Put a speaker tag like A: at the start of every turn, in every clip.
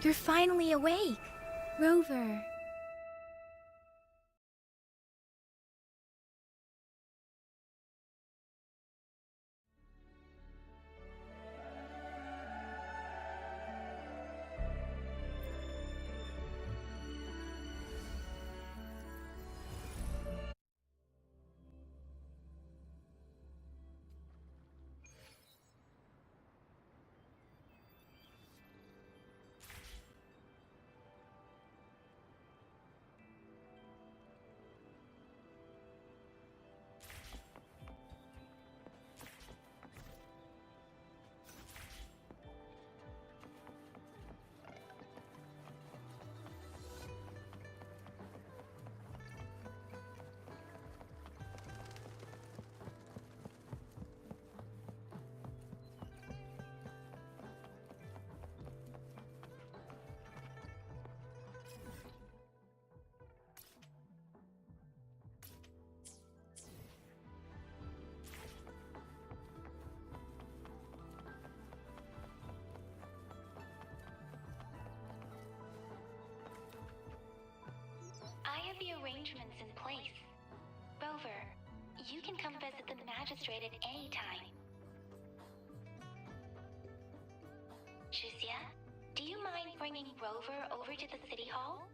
A: You're finally awake! Rover.
B: I have the arrangements in place. Rover, you can come visit the magistrate at any time. Shuzia, do you mind bringing Rover over to the City Hall?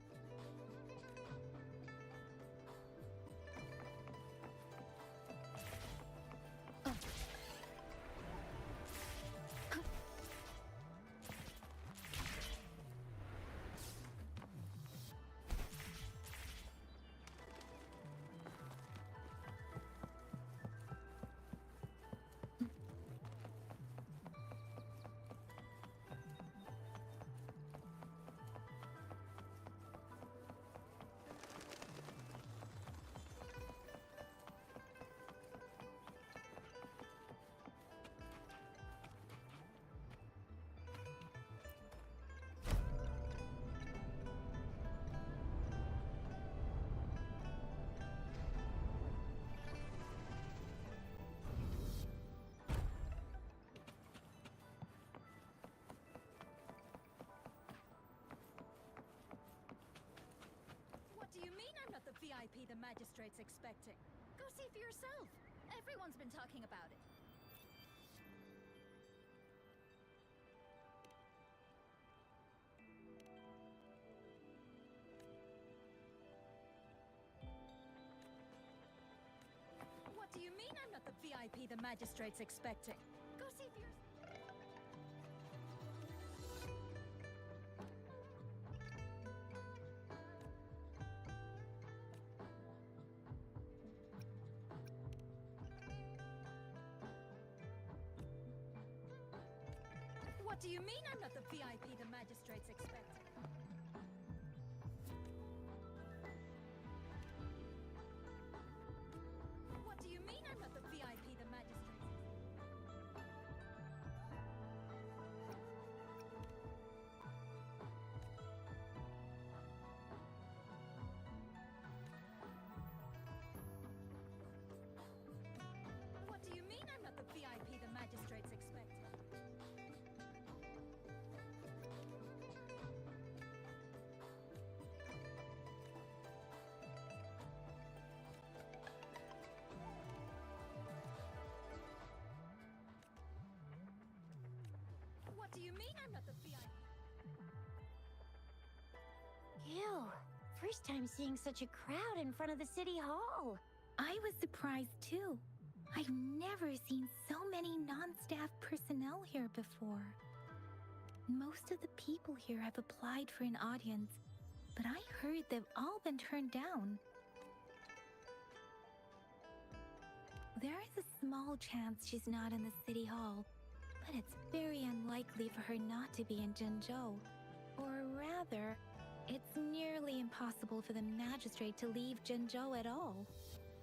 C: What do you mean I'm not the VIP the magistrate's expecting? Go see for yourself. Everyone's been talking about it. What do you mean I'm not the VIP the magistrate's expecting? Go see for yourself. What do you mean I'm not the VIP the magistrate's expecting? What do you mean I'm not the VIP the magistrate's What do you mean I'm not the VIP the magistrate's expecting? What do you mean I'm not the VIP?
D: Ew, first time seeing such a crowd in front of the City Hall.
A: I was surprised too. I've never seen so many non-staff personnel here before. Most of the people here have applied for an audience, but I heard they've all been turned down. There is a small chance she's not in the City Hall, but it's very unlikely for her not to be in Jinzhou. Or rather, it's nearly impossible for the magistrate to leave Jinzhou at all.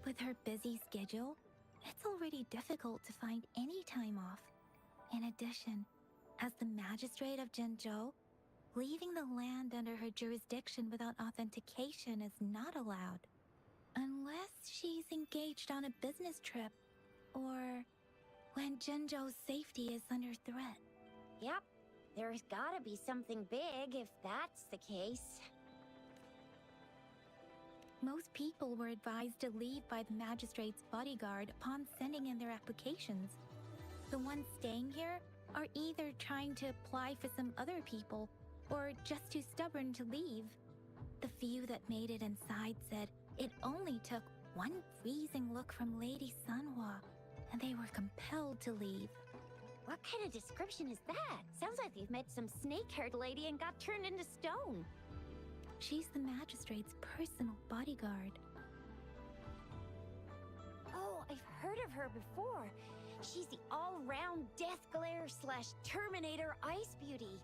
A: With her busy schedule, it's already difficult to find any time off. In addition, as the magistrate of Jinzhou, leaving the land under her jurisdiction without authentication is not allowed. Unless she's engaged on a business trip, or when Jinzhou's safety is under threat.
D: Yep, There's gotta be something big if that's the case.
A: Most people were advised to leave by the magistrate's bodyguard upon sending in their applications. The ones staying here are either trying to apply for some other people or just too stubborn to leave. The few that made it inside said it only took one freezing look from Lady Sanhua, and they were compelled to leave.
D: What kind of description is that? Sounds like you've met some snake-haired lady and got turned into stone.
A: She's the magistrate's personal bodyguard.
D: Oh, I've heard of her before. She's the all-round Death Glare / Terminator Ice Beauty.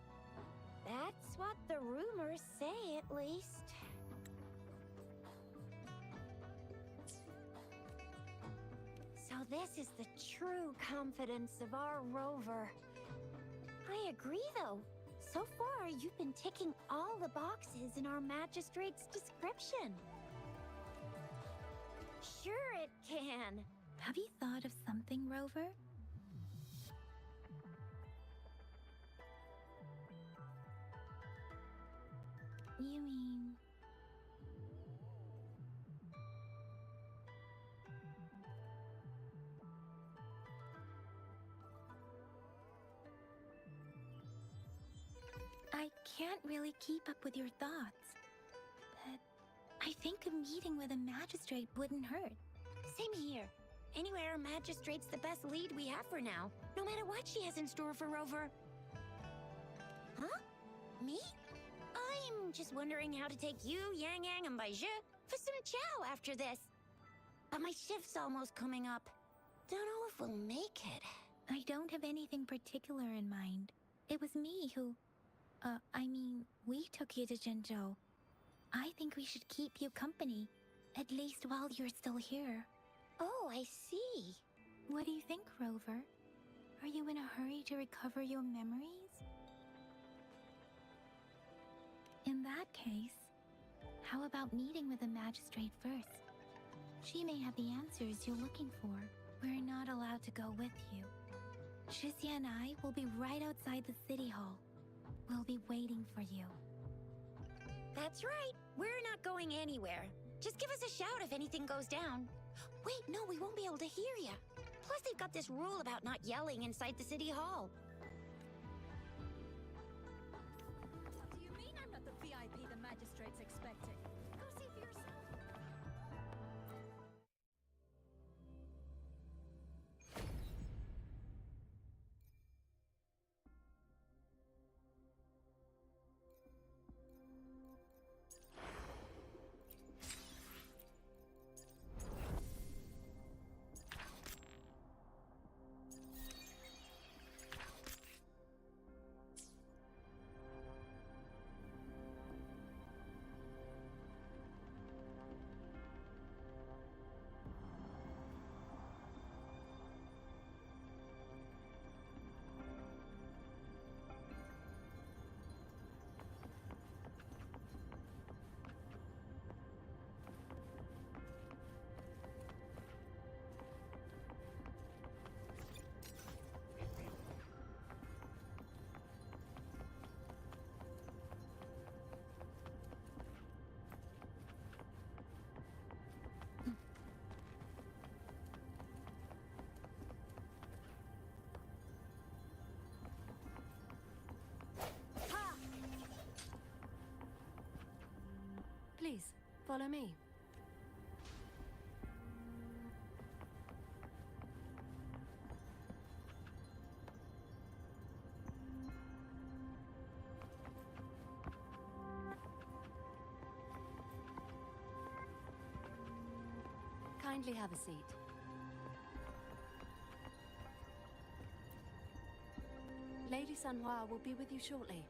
D: That's what the rumors say, at least. So this is the true confidence of our rover. I agree, though. So far, you've been ticking all the boxes in our magistrate's description. Sure it can.
A: Have you thought of something, Rover? You mean... I can't really keep up with your thoughts, but I think a meeting with a magistrate wouldn't hurt.
D: Same here. Anywhere a magistrate's the best lead we have for now, no matter what she has in store for Rover. Huh? Me? I'm just wondering how to take you, Yang Yang, and Baiju for some chow after this. But my shift's almost coming up. Don't know if we'll make it.
A: I don't have anything particular in mind. It was me who... we took you to Jinzhou. I think we should keep you company, at least while you're still here.
D: Oh, I see.
A: What do you think, Rover? Are you in a hurry to recover your memories? In that case, how about meeting with the magistrate first? She may have the answers you're looking for. We're not allowed to go with you. Shixia and I will be right outside the city hall. We'll be waiting for you.
D: That's right. We're not going anywhere. Just give us a shout if anything goes down. Wait, no, we won't be able to hear ya. Plus, they've got this rule about not yelling inside the city hall.
C: What do you mean I'm not the VIP the magistrate's expecting? Go see for yourself.
E: Please, follow me. Kindly have a seat. Lady Sanhua will be with you shortly.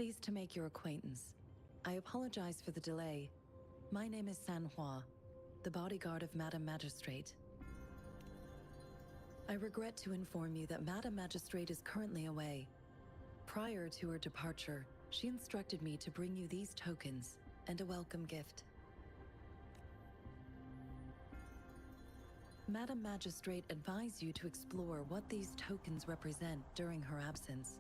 F: Pleased to make your acquaintance. I apologize for the delay. My name is Sanhua, the bodyguard of Madam Magistrate. I regret to inform you that Madam Magistrate is currently away. Prior to her departure, she instructed me to bring you these tokens and a welcome gift. Madam Magistrate advised you to explore what these tokens represent during her absence.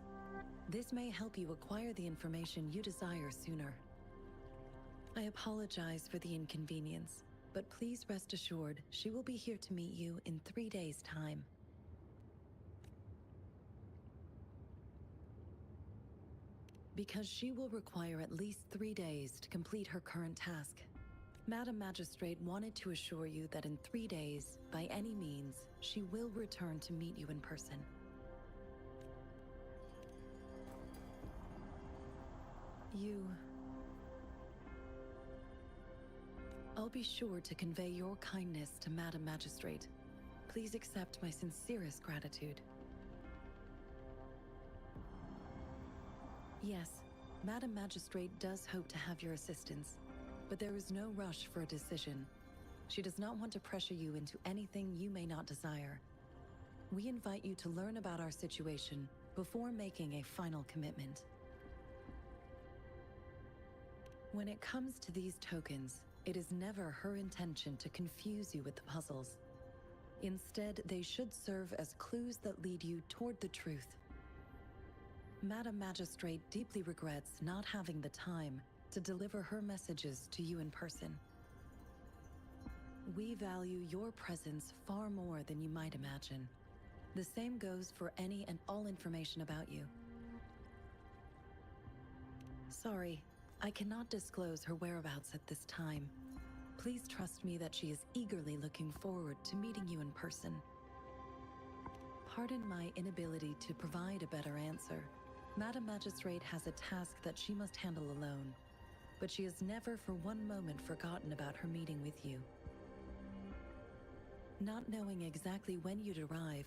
F: This may help you acquire the information you desire sooner. I apologize for the inconvenience, but please rest assured she will be here to meet you in 3 days' time. Because she will require at least 3 days to complete her current task. Madam Magistrate wanted to assure you that in 3 days, by any means, she will return to meet you in person. I'll be sure to convey your kindness to Madam Magistrate. Please accept my sincerest gratitude. Yes, Madam Magistrate does hope to have your assistance, but there is no rush for a decision. She does not want to pressure you into anything you may not desire. We invite you to learn about our situation before making a final commitment. When it comes to these tokens, it is never her intention to confuse you with the puzzles. Instead, they should serve as clues that lead you toward the truth. Madam Magistrate deeply regrets not having the time to deliver her messages to you in person. We value your presence far more than you might imagine. The same goes for any and all information about you. Sorry, I cannot disclose her whereabouts at this time. Please trust me that she is eagerly looking forward to meeting you in person. Pardon my inability to provide a better answer. Madam Magistrate has a task that she must handle alone, but she has never for one moment forgotten about her meeting with you. Not knowing exactly when you'd arrive,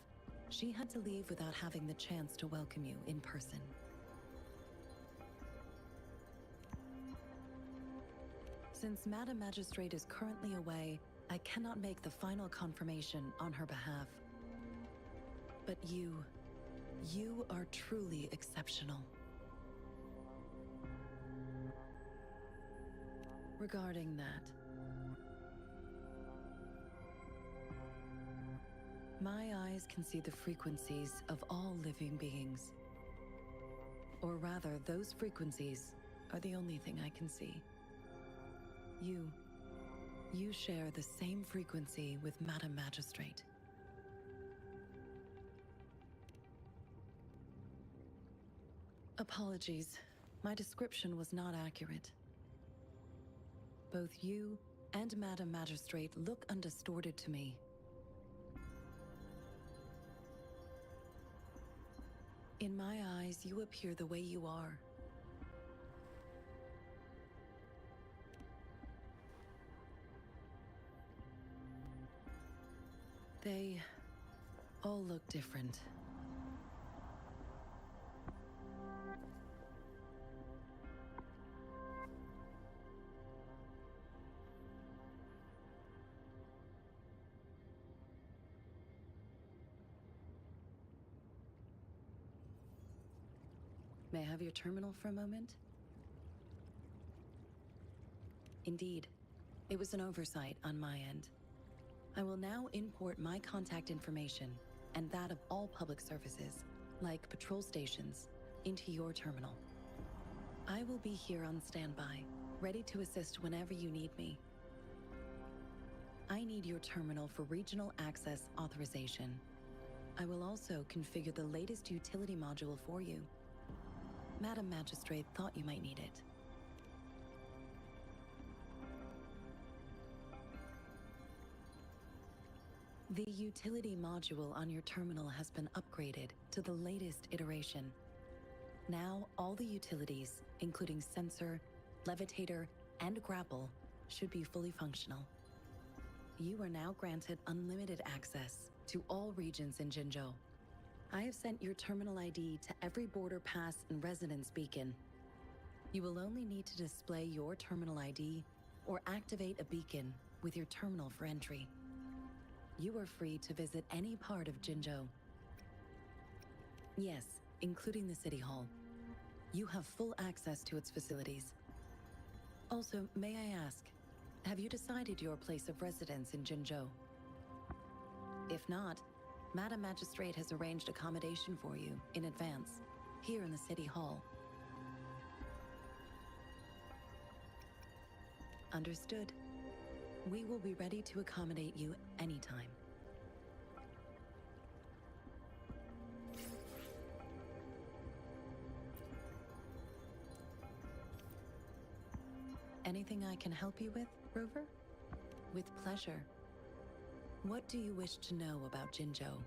F: she had to leave without having the chance to welcome you in person. Since Madam Magistrate is currently away, I cannot make the final confirmation on her behalf. But you are truly exceptional. Regarding that, my eyes can see the frequencies of all living beings. Or rather, those frequencies are the only thing I can see. You share the same frequency with Madam Magistrate. Apologies, my description was not accurate. Both you and Madam Magistrate look undistorted to me. In my eyes, you appear the way you are. They all look different. May I have your terminal for a moment? Indeed, it was an oversight on my end. I will now import my contact information and that of all public services, like patrol stations, into your terminal. I will be here on standby, ready to assist whenever you need me. I need your terminal for regional access authorization. I will also configure the latest utility module for you. Madam Magistrate thought you might need it. The utility module on your terminal has been upgraded to the latest iteration. Now, all the utilities, including sensor, levitator, and grapple, should be fully functional. You are now granted unlimited access to all regions in Jinzhou. I have sent your terminal ID to every border pass and residence beacon. You will only need to display your terminal ID or activate a beacon with your terminal for entry. You are free to visit any part of Jinzhou. Yes, including the City Hall. You have full access to its facilities. Also, may I ask, have you decided your place of residence in Jinzhou? If not, Madam Magistrate has arranged accommodation for you in advance, here in the City Hall. Understood. We will be ready to accommodate you anytime. Anything I can help you with, Rover? With pleasure. What do you wish to know about Jinzhou?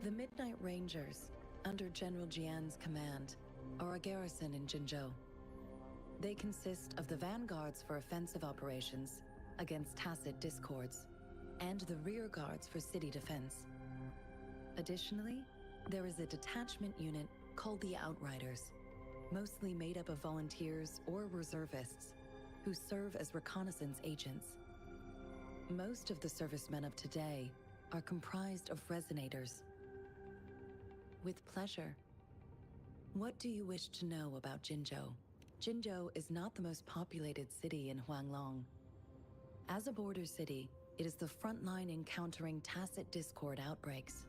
F: The Midnight Rangers, under General Jian's command, are a garrison in Jinzhou. They consist of the vanguards for offensive operations against tacit discords, and the rear guards for city defense. Additionally, there is a detachment unit called the Outriders, mostly made up of volunteers or reservists who serve as reconnaissance agents. Most of the servicemen of today are comprised of resonators. With pleasure. What do you wish to know about Jinzhou? Jinzhou is not the most populated city in Huanglong. As a border city, it is the front line in countering tacit discord outbreaks.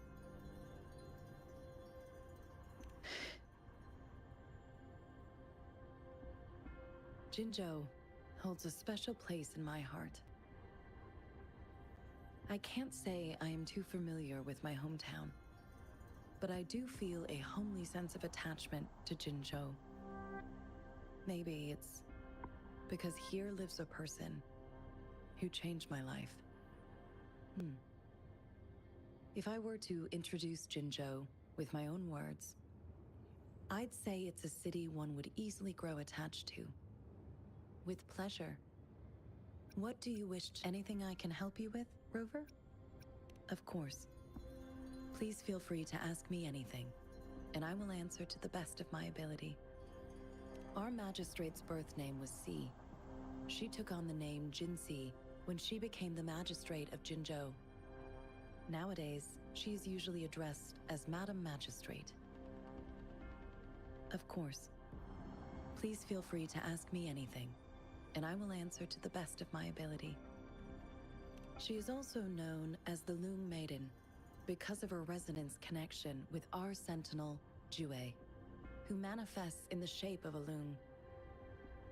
F: Jinzhou holds a special place in my heart. I can't say I am too familiar with my hometown, but I do feel a homely sense of attachment to Jinzhou. Maybe it's because here lives a person who changed my life. If I were to introduce Jinzhou with my own words, I'd say it's a city one would easily grow attached to. With pleasure. What do you wish to... Anything I can help you with, Rover? Of course. Please feel free to ask me anything, and I will answer to the best of my ability. Our magistrate's birth name was Si. She took on the name Jinsi when she became the magistrate of Jinzhou. Nowadays, she is usually addressed as Madam Magistrate. Of course. Please feel free to ask me anything, and I will answer to the best of my ability. She is also known as the Loom Maiden because of her resonance connection with our sentinel, Jue, who manifests in the shape of a loom.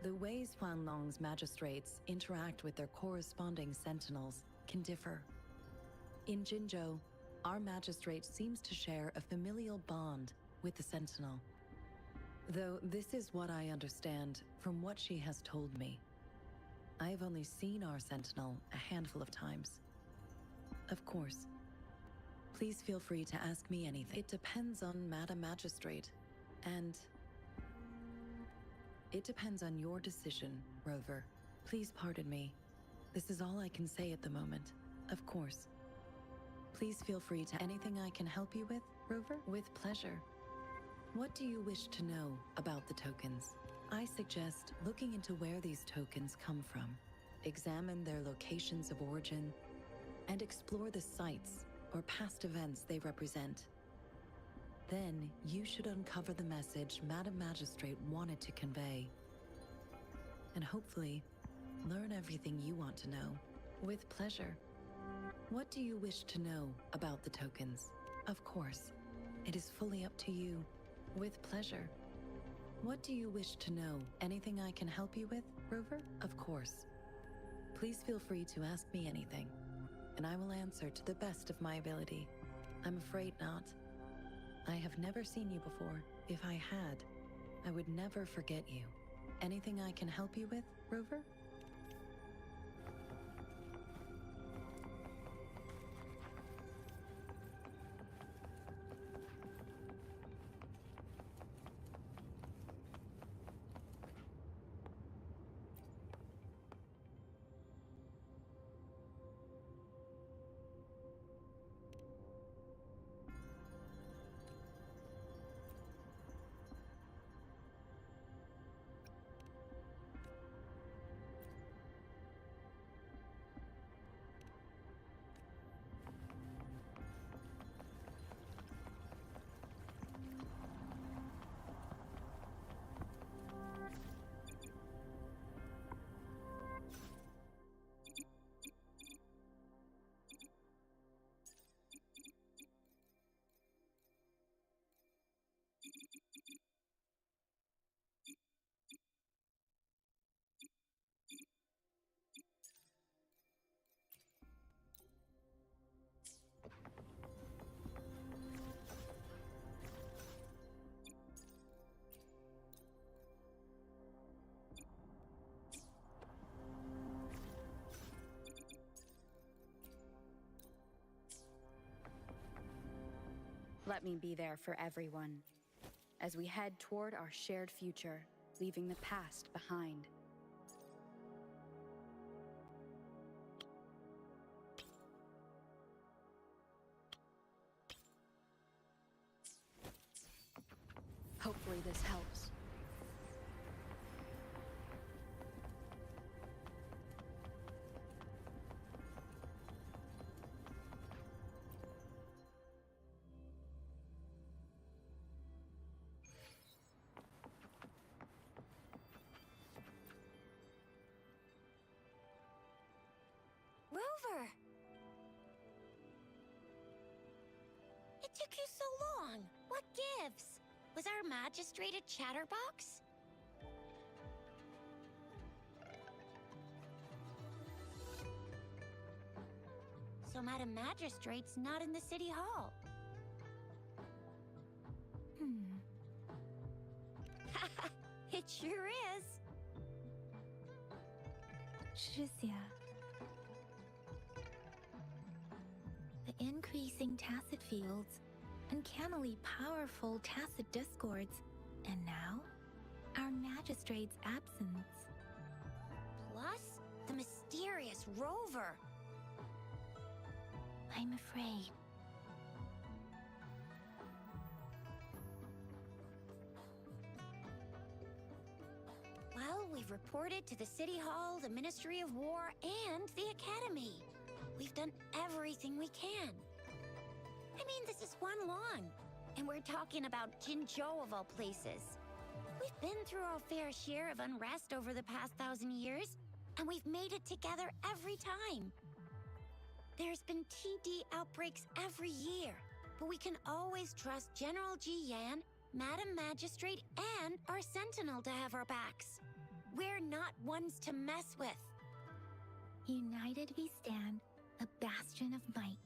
F: The ways Huanglong's magistrates interact with their corresponding sentinels can differ. In Jinzhou, our magistrate seems to share a familial bond with the sentinel. Though this is what I understand from what she has told me. I have only seen our sentinel a handful of times. Of course. Please feel free to ask me anything. It depends on Madam Magistrate, and it depends on your decision, Rover. Please pardon me. This is all I can say at the moment. Of course. Please feel free to... Anything I can help you with, Rover? With pleasure. What do you wish to know about the tokens? I suggest looking into where these tokens come from, examine their locations of origin, and explore the sites or past events they represent. Then you should uncover the message Madam Magistrate wanted to convey, and hopefully learn everything you want to know. With pleasure. What do you wish to know about the tokens? Of course, it is fully up to you. With pleasure. What do you wish to know? Anything I can help you with, Rover? Of course. Please feel free to ask me anything, and I will answer to the best of my ability. I'm afraid not. I have never seen you before. If I had, I would never forget you. Anything I can help you with, Rover?
E: Let me be there for everyone, as we head toward our shared future, leaving the past behind. Hopefully this helps.
D: Rover! It took you so long. What gives? Was our magistrate a chatterbox? So Madam Magistrate's not in the city hall. It sure is.
A: Shizia. The increasing tacit fields, uncannily powerful tacit discords, and now, our magistrate's absence.
D: Plus, the mysterious Rover.
A: I'm afraid.
D: Well, we've reported to the City Hall, the Ministry of War, and the Academy. We've done everything we can. I mean, this is one long, and we're talking about Jinzhou of all places. We've been through our fair share of unrest over the past 1,000 years, and we've made it together every time. There's been TD outbreaks every year, but we can always trust General Ji Yan, Madam Magistrate, and our Sentinel to have our backs. We're not ones to mess with.
A: United we stand, a bastion of might.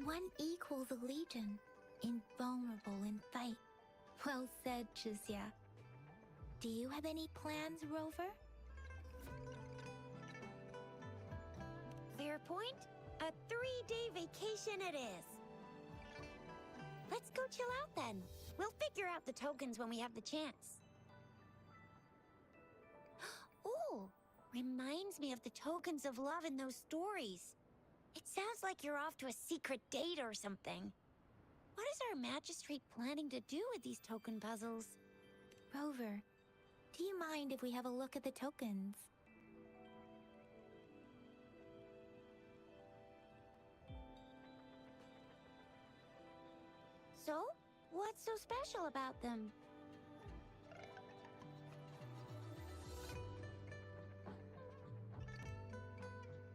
A: One equals a legion, invulnerable in fight. Well said, Chizia. Do you have any plans, Rover?
D: Fair point. A 3-day vacation it is. Let's go chill out then. We'll figure out the tokens when we have the chance. Ooh, reminds me of the tokens of love in those stories. It sounds like you're off to a secret date or something. What is our magistrate planning to do with these token puzzles?
A: Rover, do you mind if we have a look at the tokens?
D: So, what's so special about them?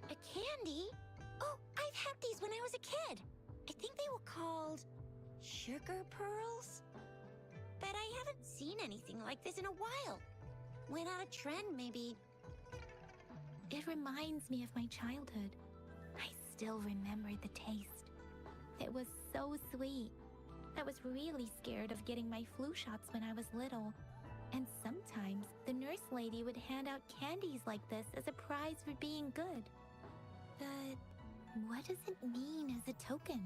D: A candy? Oh, I've had these when I was a kid. I think they were called sugar pearls? But I haven't seen anything like this in a while. Went out of trend, maybe.
A: It reminds me of my childhood. I still remember the taste. It was so sweet. I was really scared of getting my flu shots when I was little. And sometimes the nurse lady would hand out candies like this as a prize for being good. But what does it mean as a token?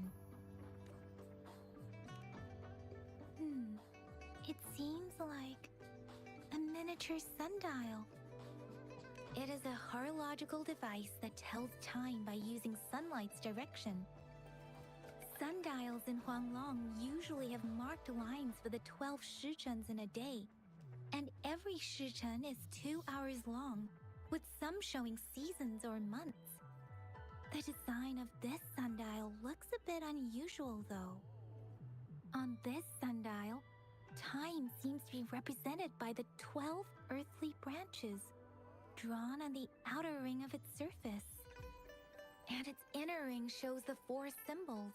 A: It seems like a miniature sundial. It is a horological device that tells time by using sunlight's direction. Sundials in Huanglong usually have marked lines for the 12 shichens in a day, and every shichen is 2 hours long, with some showing seasons or months. The design of this sundial looks a bit unusual, though. On this sundial, time seems to be represented by the 12 earthly branches, drawn on the outer ring of its surface. And its inner ring shows the 4 symbols,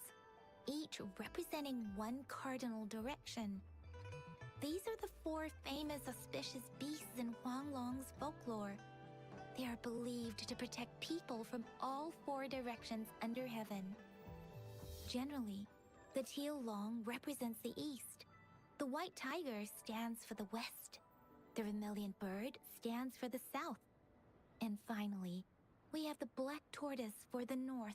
A: each representing one cardinal direction. These are the 4 famous auspicious beasts in Huanglong's folklore. They are believed to protect people from all 4 directions under heaven. Generally, the teal long represents the east, the white tiger stands for the west, the vermilion bird stands for the south, and finally, we have the black tortoise for the north.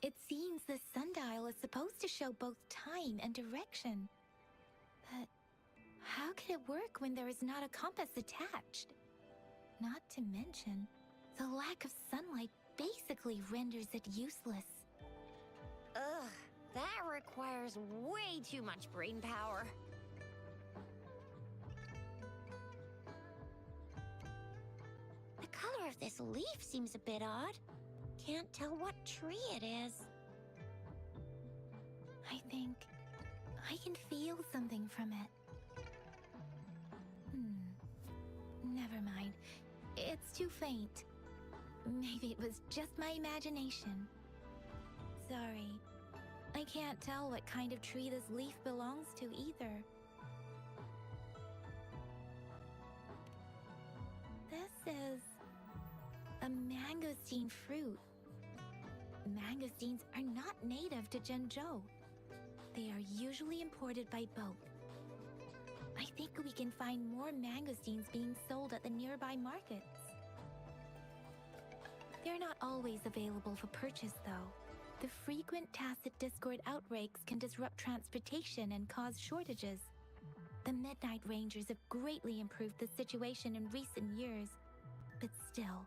A: It It seems the sundial is supposed to show both time and direction. But how could it work when there is not a compass attached? Not to mention, the lack of sunlight basically renders it useless.
D: Ugh, that requires way too much brain power. The color of this leaf seems a bit odd. Can't tell what tree it is.
A: I think I can feel something from it. Never mind. It's too faint. Maybe it was just my imagination. Sorry. I can't tell what kind of tree this leaf belongs to either. This is a mangosteen fruit. Mangosteens are not native to Zhengzhou. They are usually imported by boat. I think we can find more mangosteens being sold at the nearby markets. They're not always available for purchase, though. The frequent tacit discord outbreaks can disrupt transportation and cause shortages. The Midnight Rangers have greatly improved the situation in recent years, but still.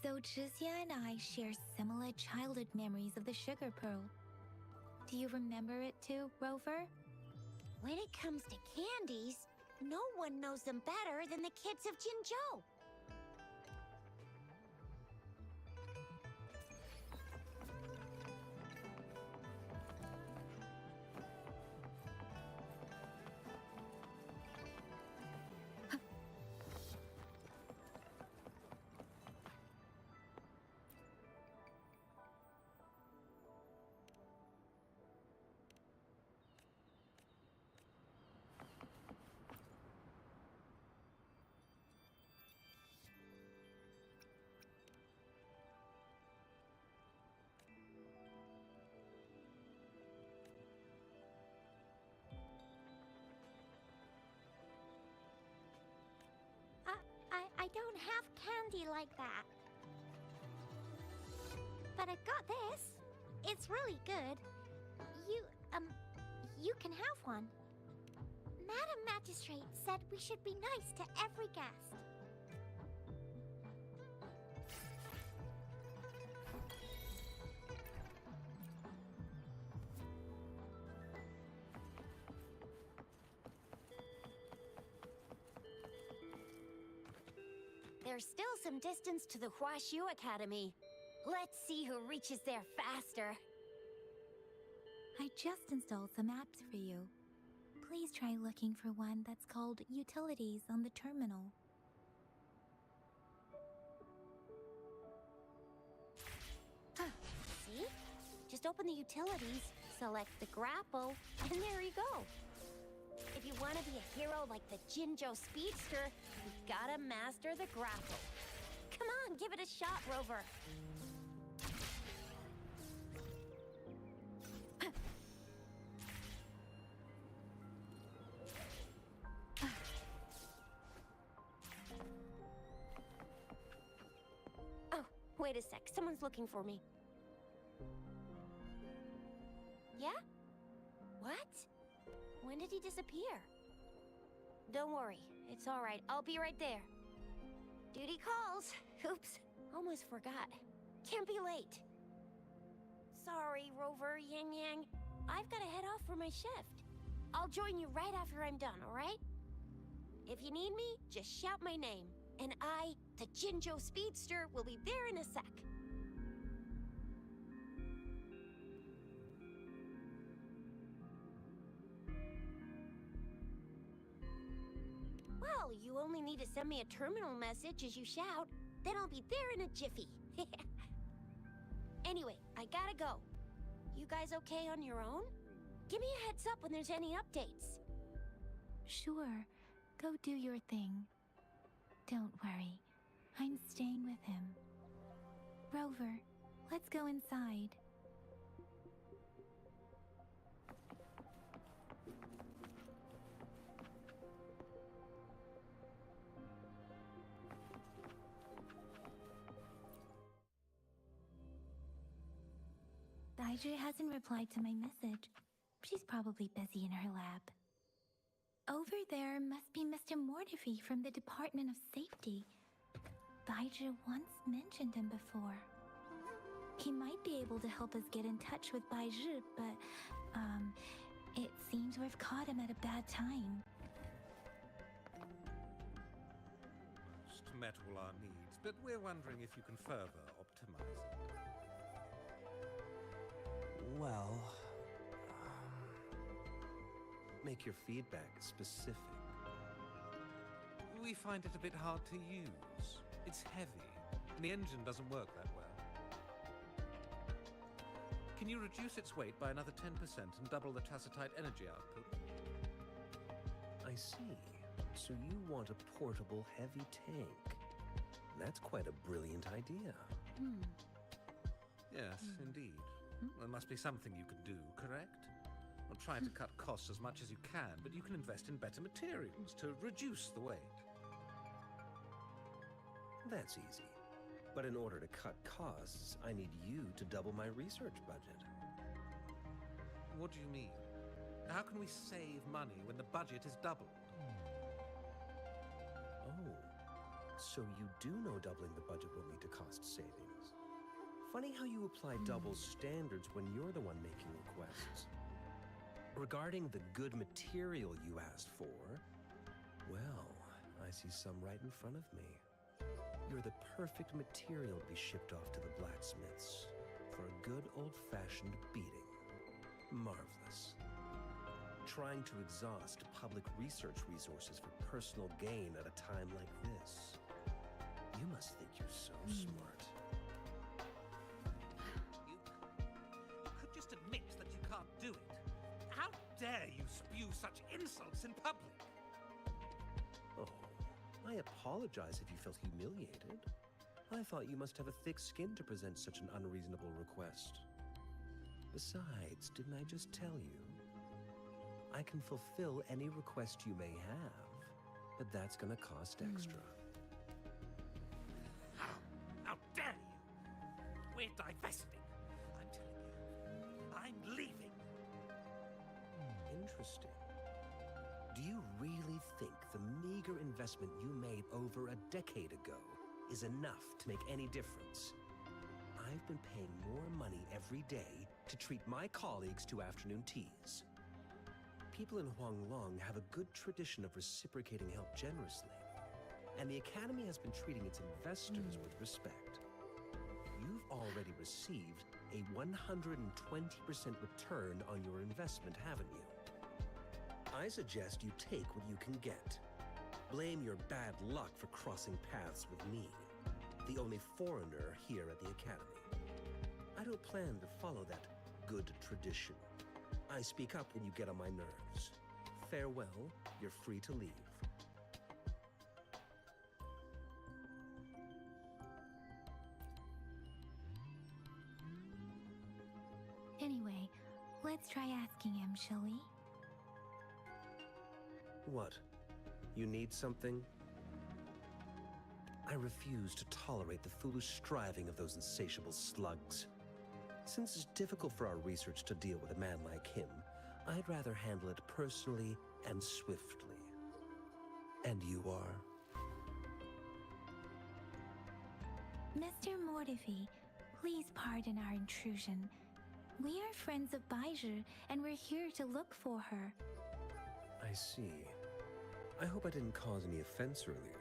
A: So Zhixia and I share similar childhood memories of the Sugar Pearl. Do you remember it too, Rover?
D: When it comes to candies, no one knows them better than the kids of Jinzhou.
G: I don't have candy like that. But I got this. It's really good. You can have one. Madam Magistrate said we should be nice to every guest.
D: There's still some distance to the Huaxiu Academy. Let's see who reaches there faster.
A: I just installed some apps for you. Please try looking for one that's called Utilities on the terminal.
D: See? Just open the utilities, select the grapple, and there you go. If you want to be a hero like the Jinzhou Speedster, you've gotta master the grapple. Come on, give it a shot, Rover. Oh, wait a sec. Someone's looking for me. Yeah? What? When did he disappear? Don't worry, it's all right. I'll be right there. Duty calls. Oops, almost forgot. Can't be late. Sorry, Rover, Yang Yang. I've got to head off for my shift. I'll join you right after I'm done, all right? If you need me, just shout my name. And I, the Jinzhou Speedster, will be there in a sec. Well, you only need to send me a terminal message as you shout, then I'll be there in a jiffy. Anyway, I gotta go. You guys okay on your own? Give me a heads up when there's any updates.
A: Sure, go do your thing. Don't worry, I'm staying with him. Rover, let's go inside. Baiju hasn't replied to my message. She's probably busy in her lab. Over there must be Mr. Mortefi from the Department of Safety. Baiju once mentioned him before. He might be able to help us get in touch with Baiju, but, it seems we've caught him at a bad time.
H: Just met all our needs, but we're wondering if you can further optimize it.
I: Well, make your feedback specific.
H: We find it a bit hard to use. It's heavy, and the engine doesn't work that well. Can you reduce its weight by another 10% and double the tacitite energy output?
I: I see. So you want a portable heavy tank. That's quite a brilliant idea.
H: Yes, indeed. There must be something you can do, correct? Well, try to cut costs as much as you can, but you can invest in better materials to reduce the weight.
I: That's easy. But in order to cut costs, I need you to double my research budget.
H: What do you mean? How can we save money when the budget is doubled?
I: Oh, so you do know doubling the budget will lead to cost savings. Funny how you apply double standards when you're the one making requests. Regarding the good material you asked for, well, I see some right in front of me. You're the perfect material to be shipped off to the blacksmiths for a good old-fashioned beating. Marvelous. Trying to exhaust public research resources for personal gain at a time like this. You must think you're so smart.
H: You could just admit that you can't do it. How dare you spew such insults in public?
I: Oh, I apologize if you felt humiliated. I thought you must have a thick skin to present such an unreasonable request. Besides, didn't I just tell you? I can fulfill any request you may have, but that's gonna cost extra.
H: How dare you? We're divesting. I'm telling you. I'm leaving.
I: Interesting. Do you really think the meager investment you made over a decade ago is enough to make any difference? I've been paying more money every day to treat my colleagues to afternoon teas. People in Huanglong have a good tradition of reciprocating help generously, and the Academy has been treating its investors with respect. You've already received a 120% return on your investment, haven't you? I suggest you take what you can get. Blame your bad luck for crossing paths with me, the only foreigner here at the Academy. I don't plan to follow that good tradition. I speak up when you get on my nerves. Farewell, you're free to leave.
A: Anyway, let's try asking him, shall we?
I: What? You need something? I refuse to tolerate the foolish striving of those insatiable slugs. Since it's difficult for our research to deal with a man like him, I'd rather handle it personally and swiftly. And you are?
A: Mr. Mortefi, please pardon our intrusion. We are friends of Baiju, and we're here to look for her.
I: I see. I hope I didn't cause any offense earlier.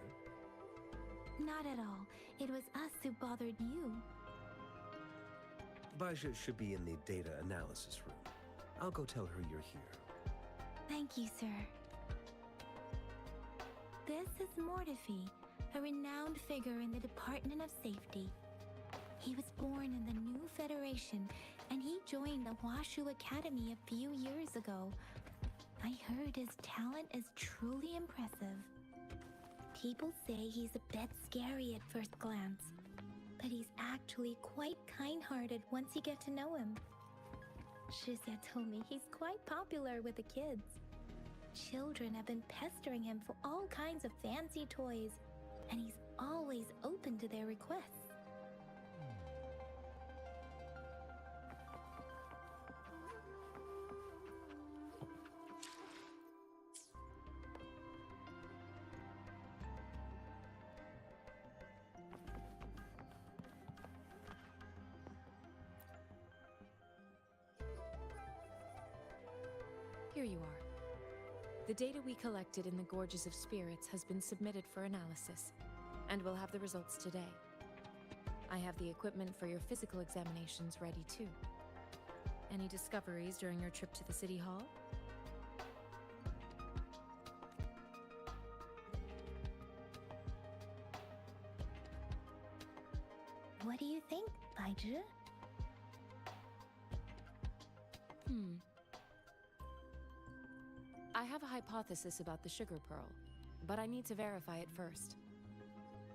A: Not at all. It was us who bothered you.
I: Baja should be in the data analysis room. I'll go tell her you're here.
A: Thank you, sir. This is Mortefi, a renowned figure in the Department of Safety. He was born in the New Federation, and he joined the Washu Academy a few years ago. I heard his talent is truly impressive. People say he's a bit scary at first glance, but he's actually quite kind-hearted once you get to know him. Shizia told me he's quite popular with the kids. Children have been pestering him for all kinds of fancy toys, and he's always open to their requests.
J: Here you are. The data we collected in the Gorges of Spirits has been submitted for analysis, and we'll have the results today. I have the equipment for your physical examinations ready too. Any discoveries during your trip to the City Hall?
A: What do you think, Baizhi?
J: I have a hypothesis about the sugar pearl, but I need to verify it first.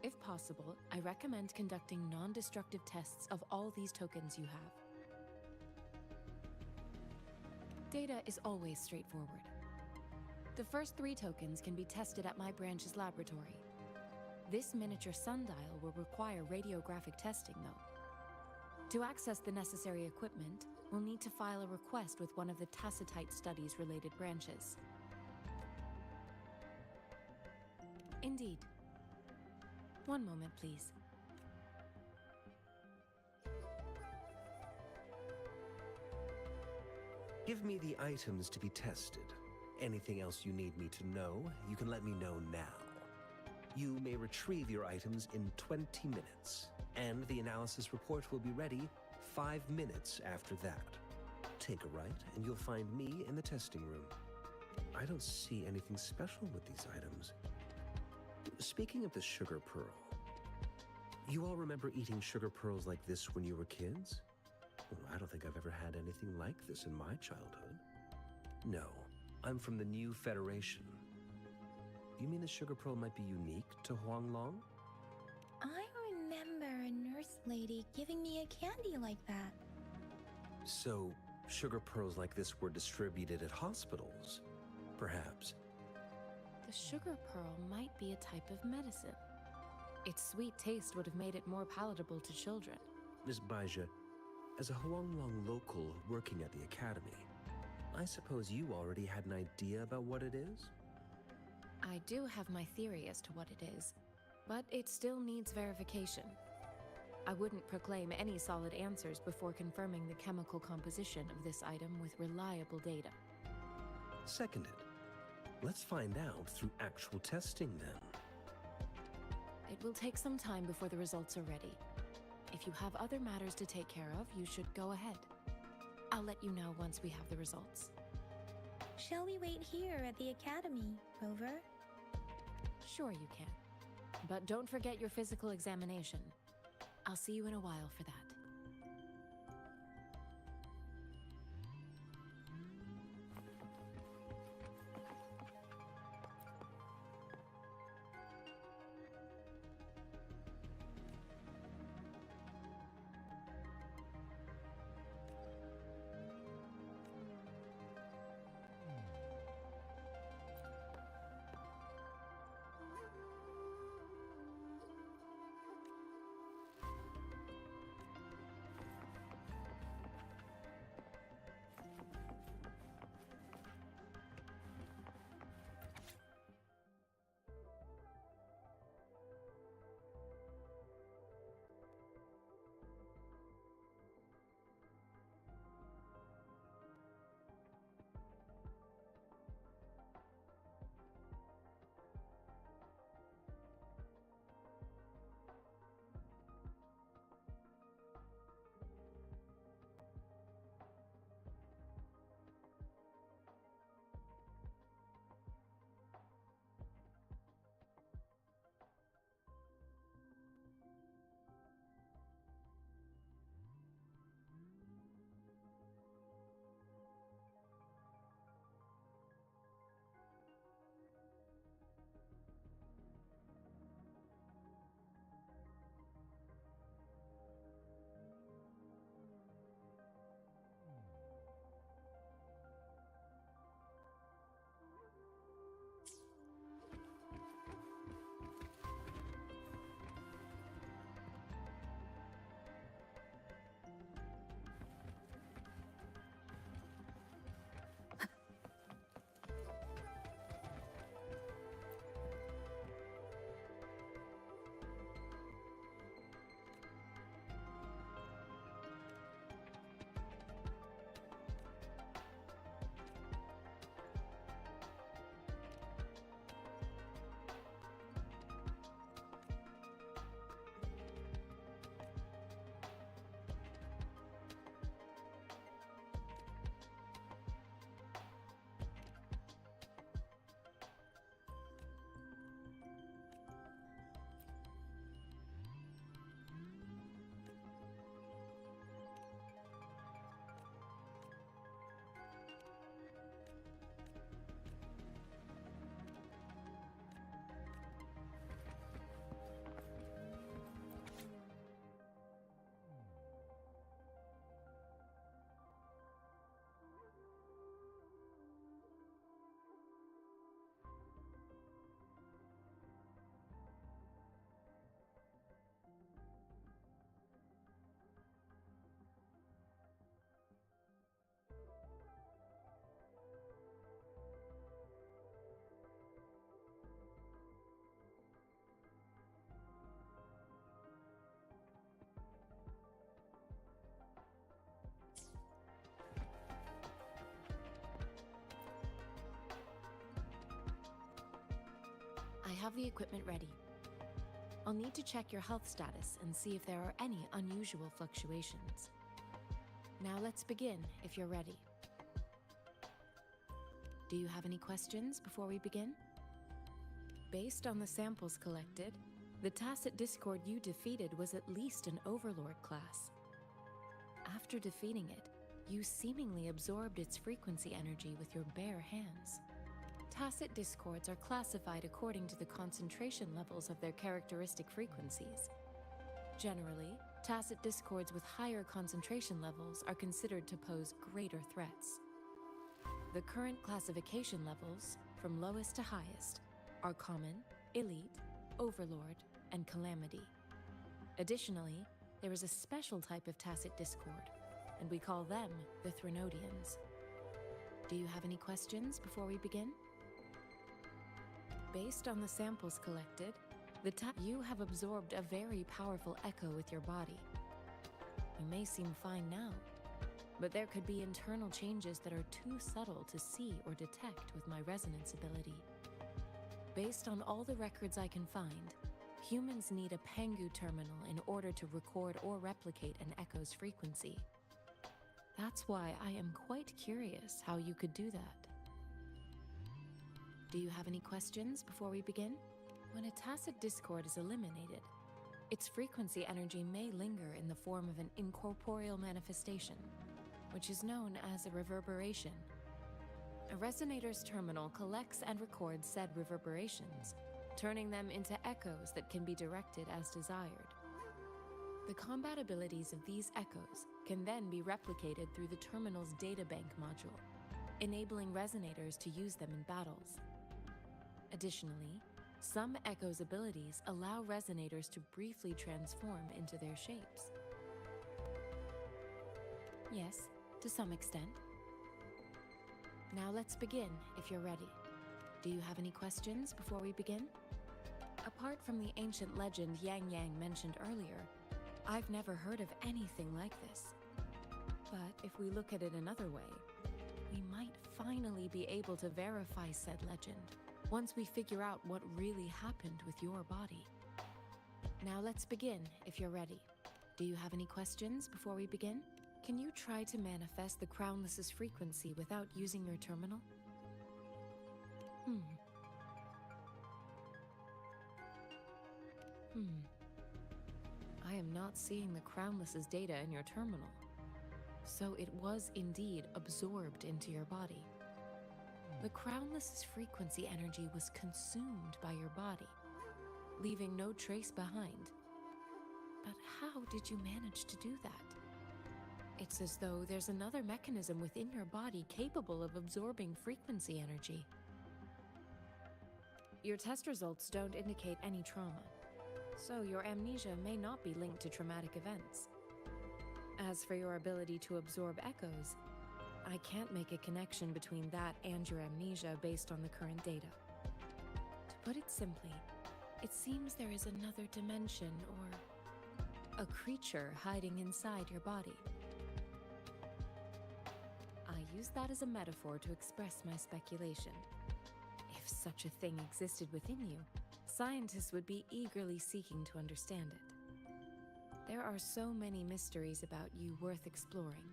J: If possible, I recommend conducting non-destructive tests of all these tokens you have. Data is always straightforward. The first 3 tokens can be tested at my branch's laboratory. This miniature sundial will require radiographic testing, though. To access the necessary equipment, we'll need to file a request with one of the Tacitite Studies-related branches. Indeed. One moment, please.
I: Give me the items to be tested. Anything else you need me to know, you can let me know now. You may retrieve your items in 20 minutes, and the analysis report will be ready 5 minutes after that. Take a right, and you'll find me in the testing room. I don't see anything special with these items. Speaking of the sugar pearl, you all remember eating sugar pearls like this when you were kids? Well, I don't think I've ever had anything like this in my childhood. No, I'm from the New Federation. You mean the sugar pearl might be unique to Huanglong?
A: I remember a nurse lady giving me a candy like that.
I: So, sugar pearls like this were distributed at hospitals, perhaps.
J: The sugar pearl might be a type of medicine. Its sweet taste would have made it more palatable to children.
I: Miss Baizhi, as a Huanglong local working at the academy, I suppose you already had an idea about what it is?
J: I do have my theory as to what it is, but it still needs verification. I wouldn't proclaim any solid answers before confirming the chemical composition of this item with reliable data.
I: Seconded. Let's find out through actual testing then.
J: It will take some time before the results are ready. If you have other matters to take care of, you should go ahead. I'll let you know once we have the results.
A: Shall we wait here at the academy, Rover?
J: Sure you can. But don't forget your physical examination. I'll see you in a while for that. have the equipment ready. I'll need to check your health status and see if there are any unusual fluctuations. Now let's begin, if you're ready. Do you have any questions before we begin? Based on the samples collected, the Tacit Discord you defeated was at least an Overlord class. After defeating it, you seemingly absorbed its frequency energy with your bare hands. Tacit Discords are classified according to the concentration levels of their characteristic frequencies. Generally, Tacit Discords with higher concentration levels are considered to pose greater threats. The current classification levels, from lowest to highest, are Common, Elite, Overlord, and Calamity. Additionally, there is a special type of Tacit Discord, and we call them the Threnodians. Do you have any questions before we begin? Based on the samples collected, you have absorbed a very powerful echo with your body. You may seem fine now, but there could be internal changes that are too subtle to see or detect with my resonance ability. Based on all the records I can find, humans need a Pengu terminal in order to record or replicate an echo's frequency. That's why I am quite curious how you could do that. Do you have any questions before we begin? When a Tacit Discord is eliminated, its frequency energy may linger in the form of an incorporeal manifestation, which is known as a reverberation. A resonator's terminal collects and records said reverberations, turning them into echoes that can be directed as desired. The combat abilities of these echoes can then be replicated through the terminal's databank module, enabling resonators to use them in battles. Additionally, some echoes' abilities allow resonators to briefly transform into their shapes. Yes, to some extent. Now let's begin, if you're ready. Do you have any questions before we begin? Apart from the ancient legend Yang Yang mentioned earlier, I've never heard of anything like this. But if we look at it another way, we might finally be able to verify said legend once we figure out what really happened with your body. Now let's begin, if you're ready. Do you have any questions before we begin? Can you try to manifest the Crownless's frequency without using your terminal? I am not seeing the Crownless's data in your terminal. So it was indeed absorbed into your body. The Crownless's frequency energy was consumed by your body, leaving no trace behind. But how did you manage to do that? It's as though there's another mechanism within your body capable of absorbing frequency energy. Your test results don't indicate any trauma, so your amnesia may not be linked to traumatic events. As for your ability to absorb echoes, I can't make a connection between that and your amnesia based on the current data. To put it simply, it seems there is another dimension or a creature hiding inside your body. I use that as a metaphor to express my speculation. If such a thing existed within you, scientists would be eagerly seeking to understand it. There are so many mysteries about you worth exploring.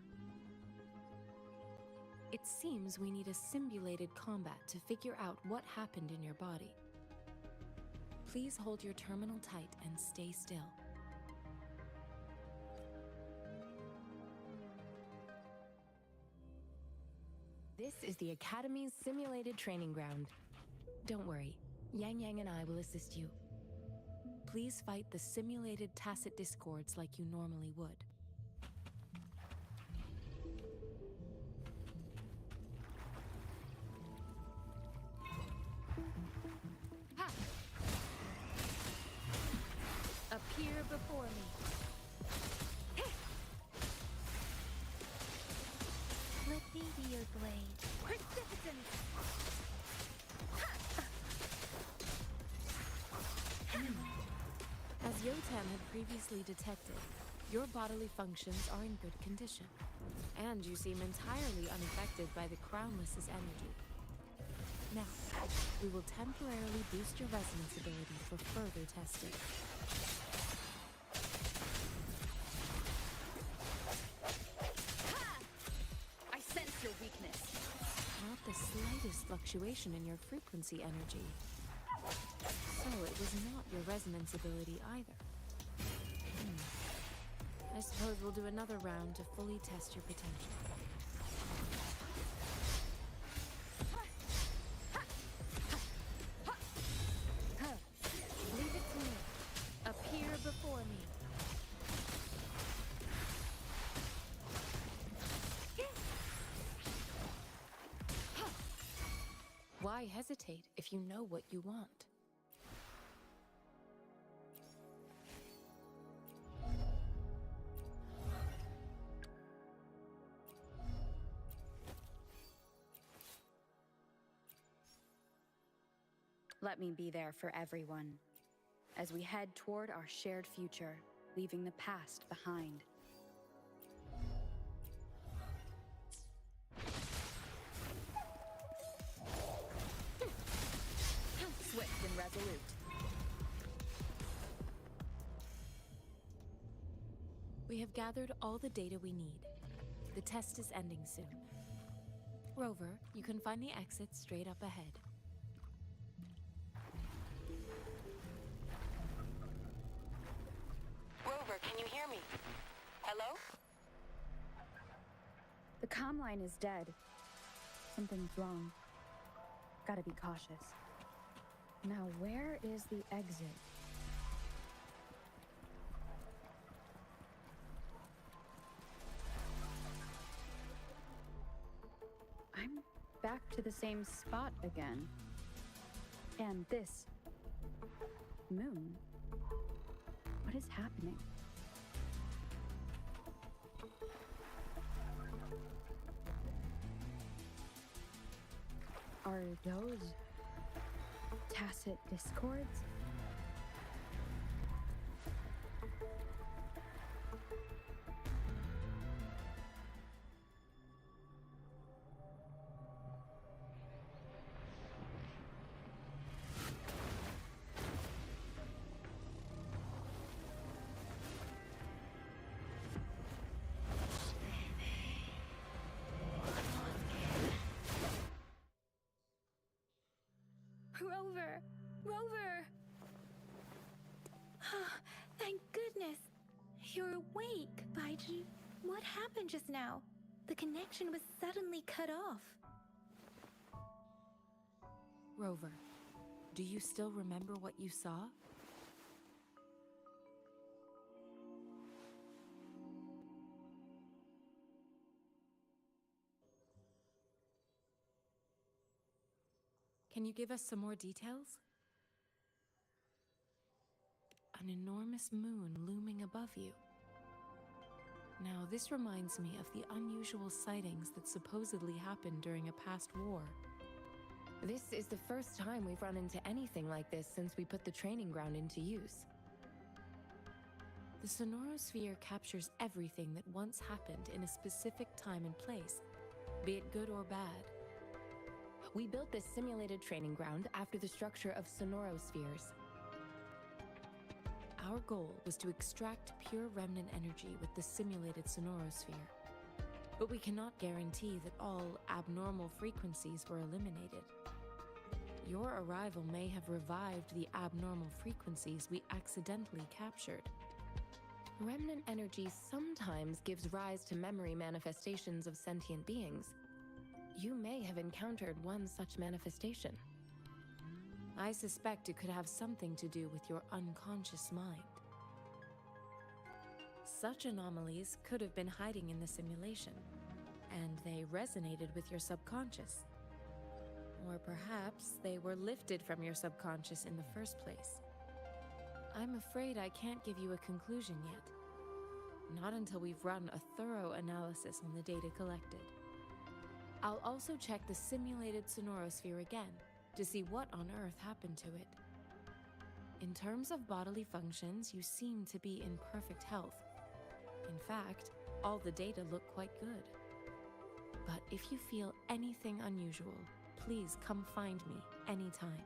J: It seems we need a simulated combat to figure out what happened in your body. Please hold your terminal tight and stay still. This is the Academy's simulated training ground. Don't worry, Yang Yang and I will assist you. Please fight the simulated Tacit Discords like you normally would. Ha! Appear before me.
A: Let me be your blade.
C: Precipitance!
J: As Yotam had previously detected, your bodily functions are in good condition, and you seem entirely unaffected by the Crownless's energy. Now, we will temporarily boost your resonance ability for further testing.
C: Ha! I sense your weakness.
J: Not the slightest fluctuation in your frequency energy. So it was not your resonance ability either. I suppose we'll do another round to fully test your potential.
C: Leave it to me. Appear before me.
J: Why hesitate if you know what you want?
E: Let me be there for everyone as we head toward our shared future, leaving the past behind.
C: Swift and resolute.
J: We have gathered all the data we need. The test is ending soon. Rover, you can find the exit straight up ahead.
K: Rover, can you hear me? Hello?
E: The comm line is dead. Something's wrong. Gotta be cautious. Now, where is the exit? I'm back to the same spot again. And this moon. What is happening? Are those tacit discords?
A: Rover! Rover! Thank goodness! You're awake, Baiji. What happened just now? The connection was suddenly cut off.
J: Rover, do you still remember what you saw? Can you give us some more details? An enormous moon looming above you. Now, this reminds me of the unusual sightings that supposedly happened during a past war. This is the first time we've run into anything like this since we put the training ground into use. The sonorosphere captures everything that once happened in a specific time and place, be it good or bad. We built this simulated training ground after the structure of sonorospheres. Our goal was to extract pure remnant energy with the simulated sonorosphere. But we cannot guarantee that all abnormal frequencies were eliminated. Your arrival may have revived the abnormal frequencies we accidentally captured. Remnant energy sometimes gives rise to memory manifestations of sentient beings. You may have encountered one such manifestation. I suspect it could have something to do with your unconscious mind. Such anomalies could have been hiding in the simulation, and they resonated with your subconscious. Or perhaps they were lifted from your subconscious in the first place. I'm afraid I can't give you a conclusion yet. Not until we've run a thorough analysis on the data collected. I'll also check the simulated sonorosphere again to see what on earth happened to it. In terms of bodily functions, you seem to be in perfect health. In fact, all the data look quite good. But if you feel anything unusual, please come find me anytime.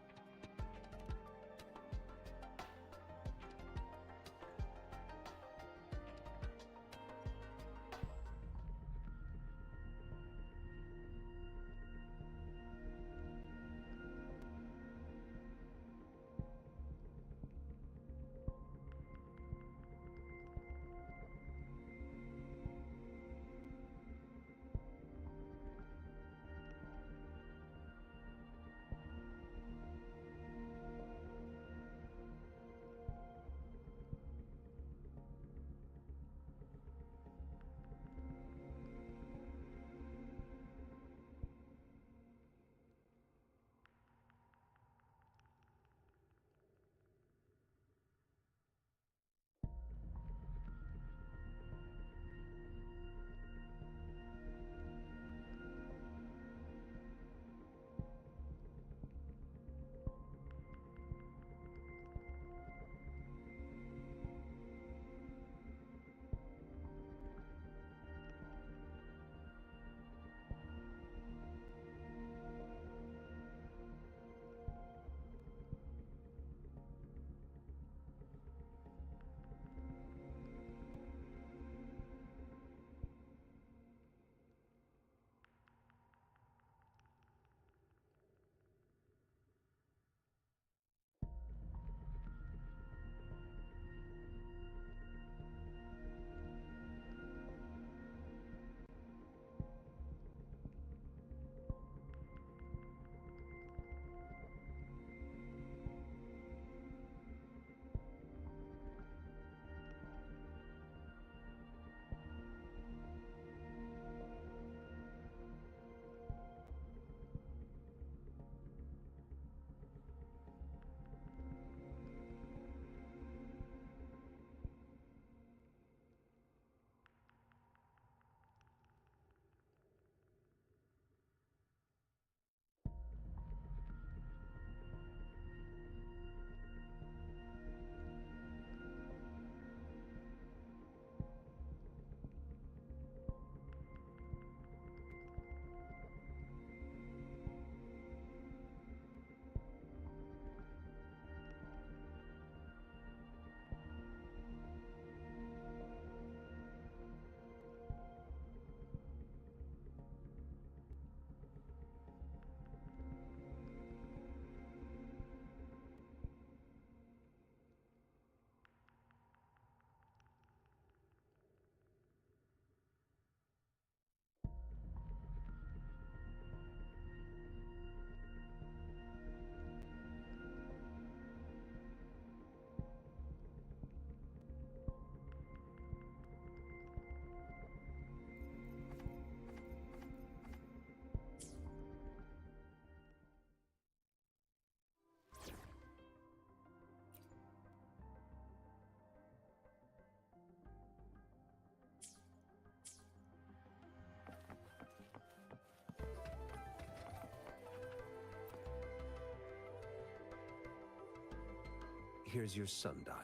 I: Here's your sundial,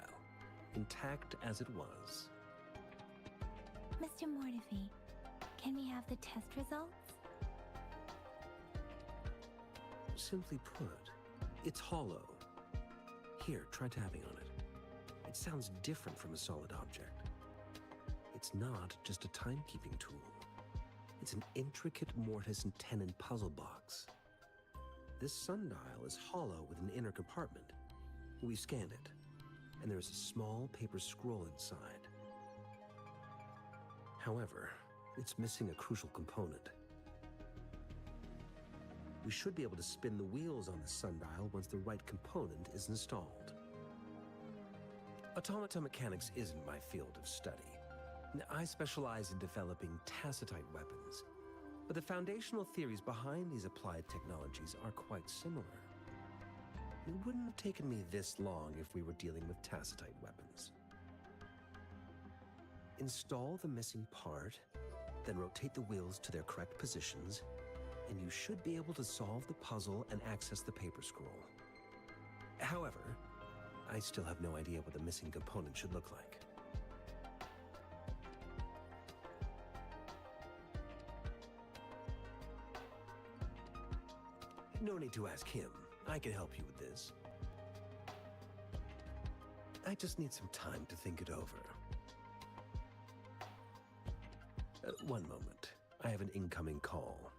I: intact as it was.
A: Mr. Mortefi, can we have the test results?
I: Simply put, it's hollow. Here, try tapping on it. It sounds different from a solid object. It's not just a timekeeping tool. It's an intricate mortise and tenon puzzle box. This sundial is hollow with an inner compartment. We scanned it, and there is a small paper scroll inside. However, it's missing a crucial component. We should be able to spin the wheels on the sundial once the right component is installed. Automata mechanics isn't my field of study. I specialize in developing tacitite weapons, but the foundational theories behind these applied technologies are quite similar. It wouldn't have taken me this long if we were dealing with tacitite weapons. Install the missing part, then rotate the wheels to their correct positions, and you should be able to solve the puzzle and access the paper scroll. However, I still have no idea what the missing component should look like. No need to ask him. I can help you with this. I just need some time to think it over. One moment. I have an incoming call.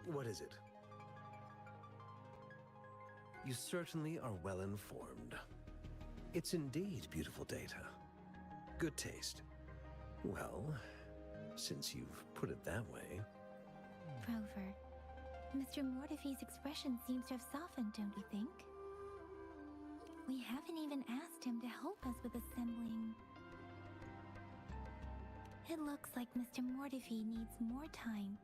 I: What is it? You certainly are well informed. It's indeed beautiful data. Good taste. Well, since you've put it that way...
A: Rover, Mr. Mortefi's expression seems to have softened, don't you think? We haven't even asked him to help us with assembling. It looks like Mr. Mortefi needs more time.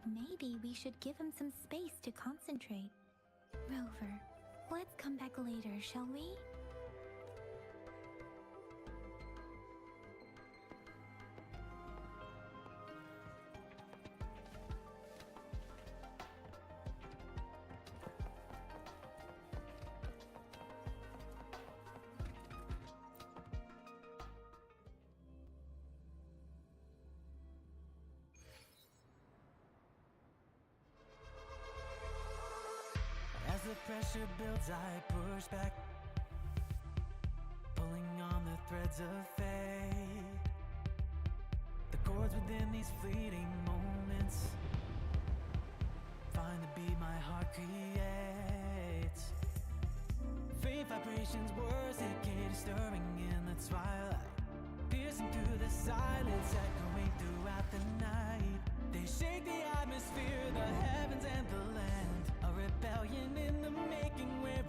A: Maybe we should give him some space to concentrate. Rover, let's come back later, shall we?
L: As the pressure builds, I push back, pulling on the threads of fate. The chords within these fleeting moments find the beat my heart creates. Faint vibrations, words decayed, stirring in the twilight, piercing through the silence, echoing throughout the night. They shake the atmosphere, the heavens and the land. A rebellion in the making where